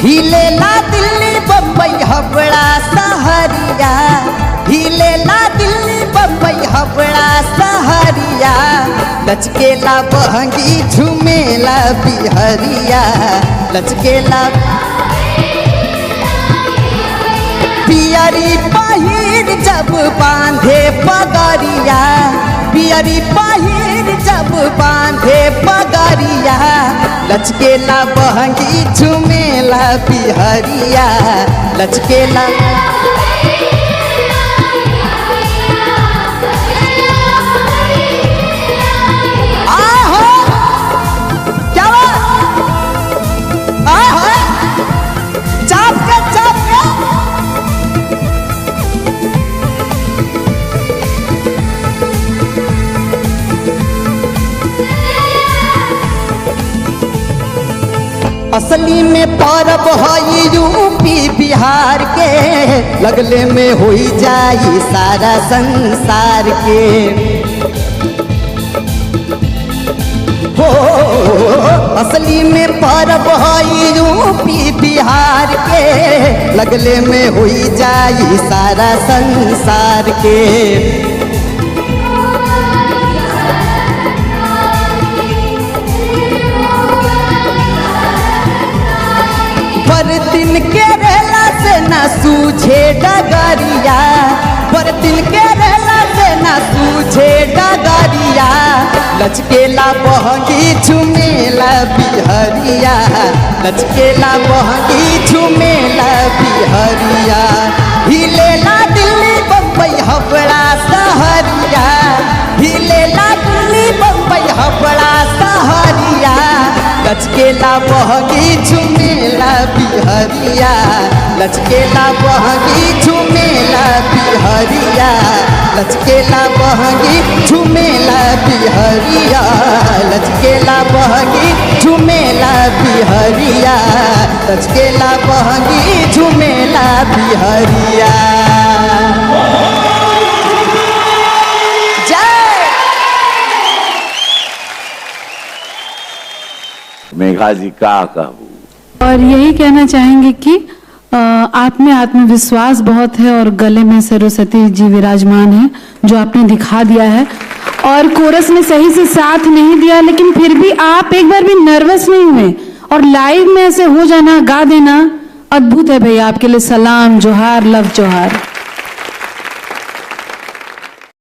हिलेला दिल्ली बम्बई हबड़ा सहरिया, हिलेला दिल्ली बम्बई हबड़ा सहरिया, लचकेला बहंगी झुमेला बिहरिया, लचकेला पियरी पहिर जब बांधे पगरिया, पियरी पहिर जब बांधे पगरिया, लचकेला बहंगी झुमेला बिहरिया, लचकेला असली में परब है यूपी बिहार के, लगले में हो जाई सारा संसार के। हो असली में परब है यूपी बिहार के, लगले में हो जाई सारा संसार के। दिन के रहला से न सूझे डगरिया, पर दिन के रहला से न सूझे डगरिया, लचकेला बहंगी झुमेला बिहरिया, लचकेला बहंगी झुमेला बिहरिया, हिलेला दिल्ली बम्बई हबड़ा सहरिया, हिलेला दिल्ली बम्बई हबड़ा सहरिया, लचकेला बहंगी झुमेला बिहरिया, लचकेला बहंगी झुमेला बिहरिया, लचकेला बहंगी झुमेला बिहरिया, लचकेला बहंगी झुमेला बिहरिया, लचकेला बहंगी झुमेला बिहरिया। मेघा जी का कहूँ, और यही कहना चाहेंगे कि आप में आत्मविश्वास बहुत है और गले में सरस्वती जी विराजमान है, जो आपने दिखा दिया है। और कोरस में सही से साथ नहीं दिया, लेकिन फिर भी आप एक बार भी नर्वस नहीं हुए और लाइव में ऐसे हो जाना, गा देना, अद्भुत है भैया। आपके लिए सलाम, जोहार, लव जोहार।